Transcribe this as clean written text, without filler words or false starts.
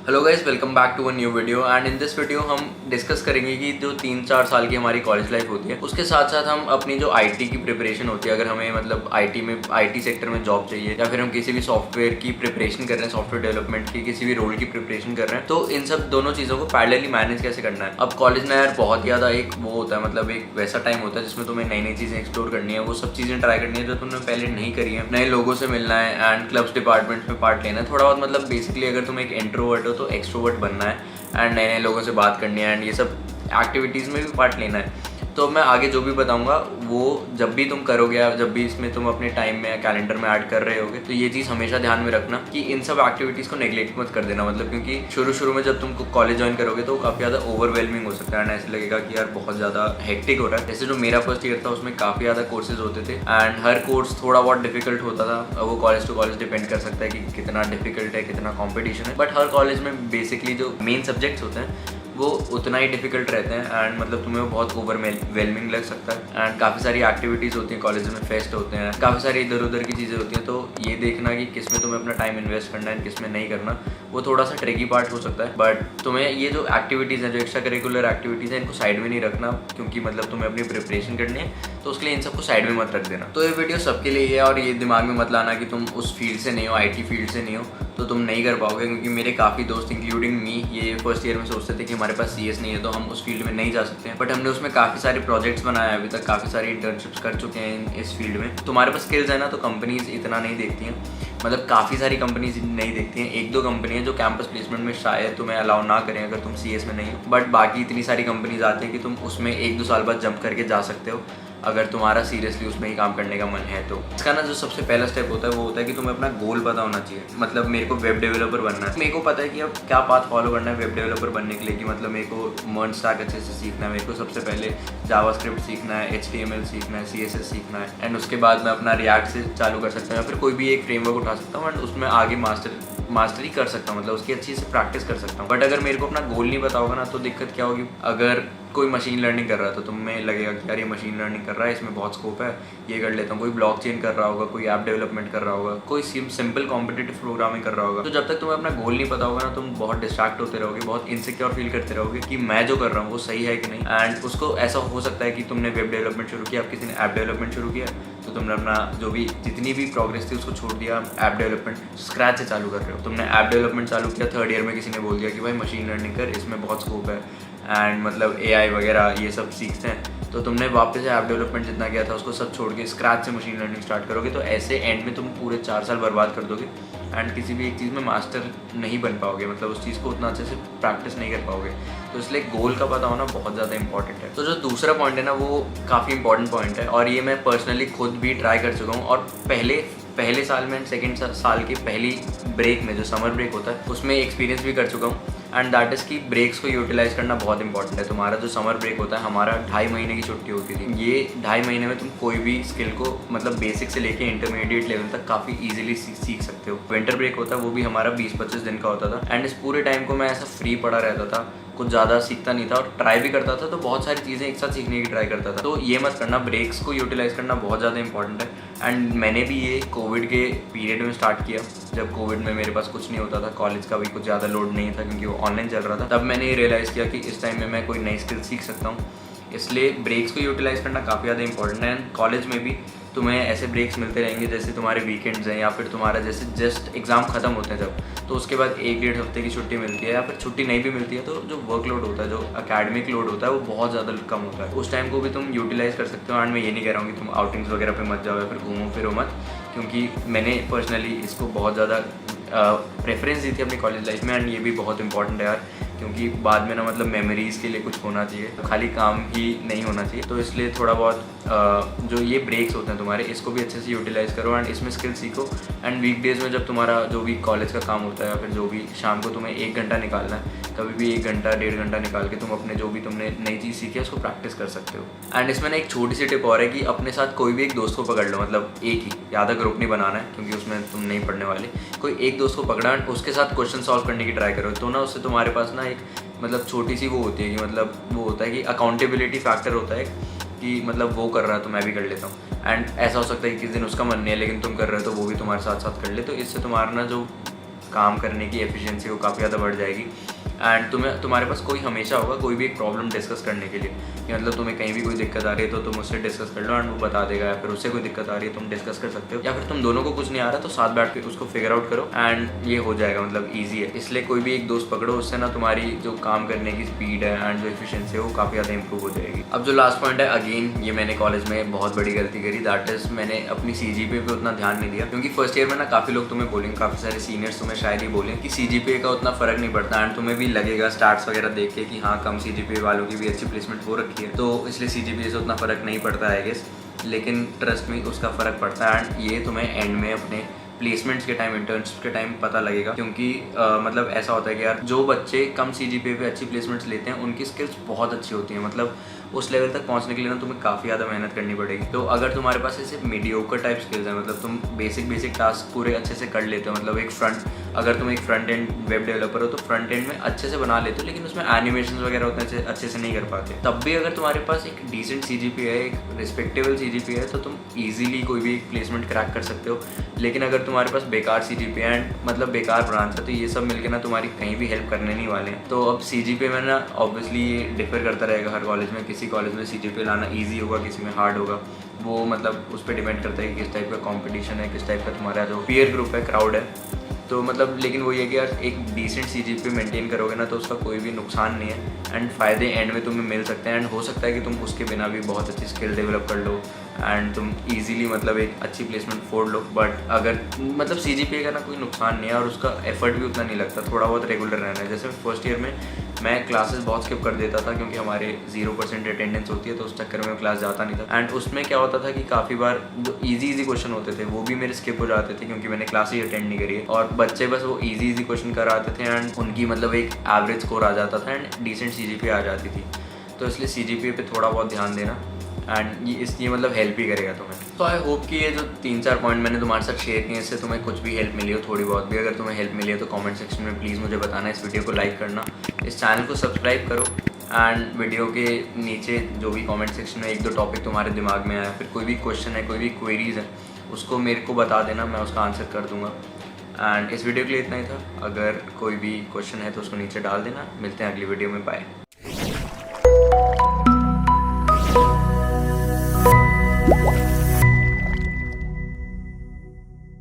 Hello guys, welcome back to a new video. And in this video हम discuss करेंगे कि जो 3-4 साल की हमारी कॉलेज लाइफ होती है उसके साथ साथ हम अपनी जो आईटी की प्रिपरेशन होती है, अगर हमें मतलब आईटी सेक्टर में जॉब चाहिए या फिर हम किसी भी सॉफ्टवेयर की प्रिपरेशन कर रहे हैं, सॉफ्टवेयर डेवलपमेंट की किसी भी रोल की प्रिपरेशन कर रहे हैं, तो इन सब दोनों चीज़ों को पैरेलली मैनेज कैसे करना है। अब कॉलेज में यार बहुत ज़्यादा एक वो होता है, मतलब एक वैसा टाइम होता है जिसमें तुम्हें नई नई चीज़ें एक्सप्लोर करनी है, वो सब चीज़ें ट्राई करनी है जो तुमने पहले नहीं करी है, नए लोगों से मिलना है एंड क्लब्स डिपार्टमेंट्स में पार्ट लेना है, थोड़ा बहुत मतलब बेसिकली अगर तुम एक इंट्रोवर्ट हो तो एक्सट्रोवर्ट बनना है एंड नए नए लोगों से बात करनी है एंड ये सब एक्टिविटीज़ में भी पार्ट लेना है। तो मैं आगे जो भी बताऊंगा वो जब भी तुम करोगे या जब भी इसमें तुम अपने टाइम में या कैलेंडर में ऐड कर रहे होगे तो ये चीज़ हमेशा ध्यान में रखना कि इन सब एक्टिविटीज़ को नेग्लेक्ट मत कर देना। मतलब क्योंकि शुरू में जब तुम कॉलेज ज्वाइन करोगे तो काफ़ी ज़्यादा ओवरवेलमिंग हो सकता है एंड ऐसे लगेगा कि यार बहुत ज़्यादा हेक्टिक हो रहा है। जैसे जो मेरा फर्स्ट ईयर था उसमें काफ़ी ज़्यादा कोर्सेज होते थे एंड हर कोर्स थोड़ा बहुत डिफिकल्ट होता था। वो कॉलेज टू कॉलेज डिपेंड कर सकता है कि कितना डिफिकल्ट है, कितना कॉम्पिटिशन है, बट हर कॉलेज में बेसिकली जो मेन सब्जेक्ट्स होते हैं वो उतना ही डिफिकल्ट रहते हैं एंड मतलब तुम्हें वो बहुत ओवरवेलमिंग लग सकता है। एंड काफ़ी सारी एक्टिविटीज़ होती हैं कॉलेज में, फेस्ट होते हैं, काफ़ी सारी इधर उधर की चीज़ें होती हैं। तो ये देखना कि किस में तुम्हें अपना टाइम इन्वेस्ट करना है, किस में नहीं करना, वो थोड़ा सा ट्रिकी पार्ट हो सकता है। बट तुम्हें ये जो एक्टिविटीज़ हैं, जो एक्स्ट्रा करिकुलर एक्टिविटीज़ हैं, इनको साइड में नहीं रखना, क्योंकि मतलब तुम्हें अपनी प्रिपरेशन करनी है, तो उसके लिए इन सबको साइड में मत रख देना। तो ये वीडियो सबके लिए है और ये दिमाग में मत लाना कि तुम उस फील्ड से नहीं हो, आईटी फील्ड से नहीं हो तो तुम नहीं कर पाओगे, क्योंकि मेरे काफ़ी दोस्त इंक्लूडिंग मी ये फर्स्ट ईयर में सोचते थे कि हमारे पास सीएस नहीं है तो हम उस फील्ड में नहीं जा सकते हैं। बट हमने उसमें काफ़ी सारे प्रोजेक्ट्स बनाए हैं, अभी तक काफ़ी सारी इंटर्नशिप्स कर चुके हैं इस फील्ड में। तुम्हारे पास स्किल्स है ना तो कंपनीज इतना नहीं देखती हैं, मतलब काफ़ी सारी कंपनीज नहीं देखती हैं। 1-2 कंपनी है जो कैंपस प्लेसमेंट में शायद तुम्हें अलाउ ना करें अगर तुम सीएस में नहीं हो, बट बाकी इतनी सारी कंपनीज आती हैं कि तुम उसमें 1-2 साल बाद जंप करके जा सकते हो अगर तुम्हारा सीरियसली उसमें ही काम करने का मन है। तो इसका ना जो सबसे पहला स्टेप होता है वो होता है कि तुम्हें अपना गोल पता होना चाहिए। मतलब मेरे को वेब डेवलपर बनना है, मेरे को पता है कि अब क्या पाथ फॉलो करना है वेब डेवलपर बनने के लिए, कि मतलब मेरे को मर्ज स्टैक अच्छे से सीखना है, मेरे को सबसे पहले जावास्क्रिप्ट सीखना है, HTML सीखना है, CSS सीखना है एंड उसके बाद मैं अपना रिएक्ट से चालू कर सकता हूँ या फिर कोई भी एक फ्रेमवर्क उठा सकता हूँ एंड उसमें आगे मास्टरी कर सकता हूँ, मतलब उसकी अच्छी से प्रैक्टिस कर सकता हूँ। बट अगर मेरे को अपना गोल नहीं पता होगा ना तो दिक्कत क्या होगी, अगर कोई मशीन लर्निंग कर रहा है तो तुम्हें लगेगा कि यार ये मशीन लर्निंग कर रहा है, इसमें बहुत स्कोप है, ये कर लेता हूँ। कोई ब्लॉकचेन कर रहा होगा, कोई ऐप डेवलपमेंट कर रहा होगा, कोई सिंपल कॉम्पिटिटिव प्रोग्रामिंग कर रहा होगा, तो जब तक तुम्हें अपना गोल नहीं पता होगा ना तुम बहुत डिस्ट्रैक्ट होते रहोगे, बहुत इनसिक्योर फील करते रहोगे कि मैं जो कर रहा हूँ वो सही है कि नहीं। एंड उसको ऐसा हो सकता है कि तुमने वेब डेवलपमेंट शुरू किया, किसी ने ऐप डेवलपमेंट शुरू किया, तो तुमने अपना जो भी जितनी भी प्रोग्रेस थी उसको छोड़ दिया, ऐप डेवलपमेंट स्क्रैच से चालू कर रहे हो। तुमने ऐप डेवलपमेंट चालू किया, 3rd ईयर में किसी ने बोल दिया कि भाई मशीन लर्निंग कर, इसमें बहुत स्कोप है एंड मतलब AI वगैरह ये सब सीखते हैं, तो तुमने वापस से ऐप डेवलपमेंट जितना किया था उसको सब छोड़ के स्क्रैच से मशीन लर्निंग स्टार्ट करोगे, तो ऐसे एंड में तुम पूरे 4 साल बर्बाद कर दोगे एंड किसी भी एक चीज़ में मास्टर नहीं बन पाओगे, मतलब उस चीज़ को उतना अच्छे से प्रैक्टिस नहीं कर पाओगे। तो इसलिए गोल का पता होना बहुत ज़्यादा इंपॉर्टेंट है। तो जो दूसरा पॉइंट है ना वो काफ़ी इंपॉर्टेंट पॉइंट है और ये मैं पर्सनली खुद भी ट्राई कर चुका हूँ। और पहले साल में एंड सेकेंड साल की पहली ब्रेक में जो समर ब्रेक होता है उसमें एक्सपीरियंस भी कर चुका हूँ एंड दैट इज़ कि ब्रेक्स को यूटिलाइज करना बहुत इंपॉर्टेंट है। तुम्हारा जो समर ब्रेक होता है, हमारा 2.5 महीने की छुट्टी होती थी, ये 2.5 महीने में तुम कोई भी स्किल को मतलब बेसिक से लेके इंटरमीडिएट लेवल तक काफ़ी ईजिली सीख सकते हो। विंटर ब्रेक होता है वो भी हमारा 20-25 दिन का होता था एंड इस पूरे टाइम को मैं ऐसा फ्री पड़ा रहता था, कुछ ज़्यादा सीखता नहीं था और ट्राई भी करता था, तो बहुत सारी चीज़ें एक साथ सीखने की ट्राई करता था। तो ये मत करना, ब्रेक्स को यूटिलाइज करना बहुत ज़्यादा इंपॉर्टेंट है। एंड मैंने भी ये कोविड के पीरियड में स्टार्ट किया, जब कोविड में मेरे पास कुछ नहीं होता था, कॉलेज का भी कुछ ज़्यादा लोड नहीं था क्योंकि वो ऑनलाइन चल रहा था, तब मैंने ये रियलाइज़ किया कि इस टाइम में मैं कोई नई स्किल सीख सकता हूँ। इसलिए ब्रेक्स को यूटिलाइज करना काफ़ी ज़्यादा इंपॉर्टेंट है एंड कॉलेज में भी तुम्हें ऐसे ब्रेक्स मिलते रहेंगे जैसे तुम्हारे वीकेंड्स हैं या फिर तुम्हारा जैसे जस्ट एग्ज़ाम ख़त्म होते हैं जब, तो उसके बाद 1-1.5 हफ्ते की छुट्टी मिलती है या फिर छुट्टी नहीं भी मिलती है तो जो वर्कलोड होता है, जो एकेडमिक लोड होता है वो बहुत ज़्यादा कम होता है। उस टाइम को भी तुम यूटिलाइज़ कर सकते हो एंड मैं ये नहीं कह रहा हूँ कि तुम आउटिंग्स वगैरह पे मत जाओ या फिर घूमो फिरो मत, क्योंकि मैंने पर्सनली इसको बहुत ज़्यादा प्रेफरेंस दी थी अपनी कॉलेज लाइफ में एंड ये भी बहुत इंपॉर्टेंट है यार, क्योंकि बाद में ना मतलब मेमोरीज़ के लिए कुछ होना चाहिए, खाली काम ही नहीं होना चाहिए। तो इसलिए थोड़ा बहुत जो ये ब्रेक्स होते हैं तुम्हारे, इसको भी अच्छे से यूटिलाइज़ करो एंड इसमें स्किल सीखो। एंड वीकडेज़ में जब तुम्हारा जो भी कॉलेज का काम होता है या फिर जो भी शाम को तुम्हें 1 घंटा निकालना है, कभी भी 1 घंटा 1.5 घंटा निकाल के तुम अपने जो भी तुमने नई चीज़ सीखी है उसको प्रैक्टिस कर सकते हो। एंड इसमें ना एक छोटी सी टिप और है कि अपने साथ कोई भी एक दोस्त को पकड़ लो, मतलब एक ही, ज़्यादा ग्रुप नहीं बनाना है क्योंकि उसमें तुम नहीं पढ़ने वाले, कोई एक दोस्त को पकड़ा एंड उसके साथ क्वेश्चन सॉल्व करने की ट्राई करो, तो ना उससे तुम्हारे पास ना एक मतलब छोटी सी वो होती है कि मतलब वो होता है कि अकाउंटेबिलिटी फैक्टर होता है कि मतलब वो कर रहा है तो मैं भी कर लेता हूँ, एंड ऐसा हो सकता है कि किसी दिन उसका मन नहीं है लेकिन तुम कर रहे हो तो वो भी तुम्हारे साथ साथ कर ले, तो इससे तुम्हारा ना जो काम करने की एफिशिएंसी वो काफ़ी ज़्यादा बढ़ जाएगी। एंड तुम्हारे पास कोई हमेशा होगा कोई भी एक प्रॉब्लम डिस्कस करने के लिए, कि मतलब तुम्हें कहीं भी कोई दिक्कत आ रही है तो तुम उससे डिस्कस कर लो एंड वो बता देगा, या फिर उससे कोई दिक्कत आ रही है तुम डिस्कस कर सकते हो, या फिर तुम दोनों को कुछ नहीं आ रहा तो साथ बैठ के उसको फिगर आउट करो एंड ये हो जाएगा, मतलब ईजी है। इसलिए कोई भी एक दोस्त पकड़ो, उससे ना तुम्हारी जो काम करने की स्पीड है एंड जो एफिशिएंसी है वो काफ़ी ज़्यादा इंप्रूव हो जाएगी। अब जो लास्ट पॉइंट है, अगेन ये मैंने कॉलेज में बहुत बड़ी गलती करी, दैट इज मैंने अपनी CGPA पे उतना ध्यान नहीं दिया, क्योंकि फर्स्ट ईयर में ना काफ़ी लोग तुम्हें बोलेंगे, काफ़ी सारे सीनियर्स तुम्हें शायद ही बोलें कि CGPA का उतना फ़र्क नहीं पड़ता, एंड तुम्हें भी लगेगा स्टार्ट्स वगैरह देख के कि हाँ कम CGPA वालों की भी अच्छी प्लेसमेंट हो रखी है तो इसलिए CGPA से उतना फ़र्क नहीं पड़ता है गेस, लेकिन ट्रस्ट में उसका फ़र्क पड़ता है एंड ये तुम्हें एंड में अपने प्लेसमेंट्स के टाइम, इंटर्नशिप के टाइम पता लगेगा। क्योंकि मतलब ऐसा होता है कि यार जो बच्चे कम CGPA पे अच्छी प्लेसमेंट्स लेते हैं उनकी स्किल्स बहुत अच्छी होती हैं, मतलब उस लेवल तक पहुंचने के लिए ना तुम्हें काफ़ी ज़्यादा मेहनत करनी पड़ेगी। तो अगर तुम्हारे पास ऐसे मीडियोकर टाइप स्किल्स हैं, मतलब तुम बेसिक टास्क पूरे अच्छे से कर लेते हो, मतलब अगर तुम एक फ्रंट एंड वेब डेवलपर हो तो फ्रंट एंड में अच्छे से बना लेते हो, लेकिन उसमें एनिमेशन वगैरह उतने अच्छे से नहीं कर पाते, तब भी अगर तुम्हारे पास एक डिसेंट CGPA है, एक रिस्पेक्टेबल CGPA है, तो तुम ईजिली कोई भी प्लेसमेंट क्रैक कर सकते हो। लेकिन अगर तुम्हारे पास बेकार CGPA एंड मतलब बेकार ब्रांच है तो ये सब मिलकर ना तुम्हारी कहीं भी हेल्प करने नहीं वाले हैं। तो अब CGPA में ना ऑब्वियसली ये डिफर करता रहेगा हर कॉलेज में, किसी कॉलेज में CGPA लाना ईजी होगा, किसी में हार्ड होगा, वो मतलब उस पर डिपेंड करता है कि किस टाइप का कंपटीशन है, किस टाइप का तुम्हारा जो पीयर ग्रुप है, क्राउड है। तो मतलब लेकिन वो ये कि यार एक डिसेंट CGPA मेंटेन करोगे ना तो उसका कोई भी नुकसान नहीं है एंड फ़ायदे एंड में तुम्हें मिल सकते हैं, एंड हो सकता है कि तुम उसके बिना भी बहुत अच्छी स्किल डेवलप कर लो एंड तुम इजीली मतलब एक अच्छी प्लेसमेंट फोड़ लो। बट अगर मतलब CGPA का ना कोई नुकसान नहीं है और उसका एफर्ट भी उतना नहीं लगता, थोड़ा बहुत रेगुलर रहना है। जैसे फर्स्ट ईयर में मैं क्लासेस बहुत स्किप कर देता था क्योंकि हमारे 0% अटेंडेंस होती है, तो उस चक्कर में मैं क्लास जाता नहीं था, एंड उसमें क्या होता था कि काफ़ी बार जो इजी क्वेश्चन होते थे वो भी मेरे स्किप हो जाते थे क्योंकि मैंने क्लास ही अटेंड नहीं करी है, और बच्चे बस वो इजी क्वेश्चन कर आते थे एंड उनकी मतलब एक एवरेज स्कोर आ जाता था एंड डिसेंट CGPA आ जाती थी। तो इसलिए CGPA पे थोड़ा बहुत ध्यान देना एंड ये मतलब हेल्प ही करेगा तुम्हें। तो आई होप कि ये जो 3-4 पॉइंट मैंने तुम्हारे साथ शेयर किए इससे तुम्हें कुछ भी हेल्प मिली हो, थोड़ी बहुत भी। अगर तुम्हें हेल्प मिली है तो कमेंट सेक्शन में प्लीज़ मुझे बताना, इस वीडियो को लाइक करना, इस चैनल को सब्सक्राइब करो, एंड वीडियो के नीचे जो भी कमेंट सेक्शन में 1-2 टॉपिक तुम्हारे दिमाग में आया, फिर कोई भी क्वेश्चन है, कोई भी क्वेरीज है, उसको मेरे को बता देना, मैं उसका आंसर कर दूँगा। एंड इस वीडियो के लिए इतना ही था। अगर कोई भी क्वेश्चन है तो उसको नीचे डाल देना। मिलते हैं अगली वीडियो में, बाय।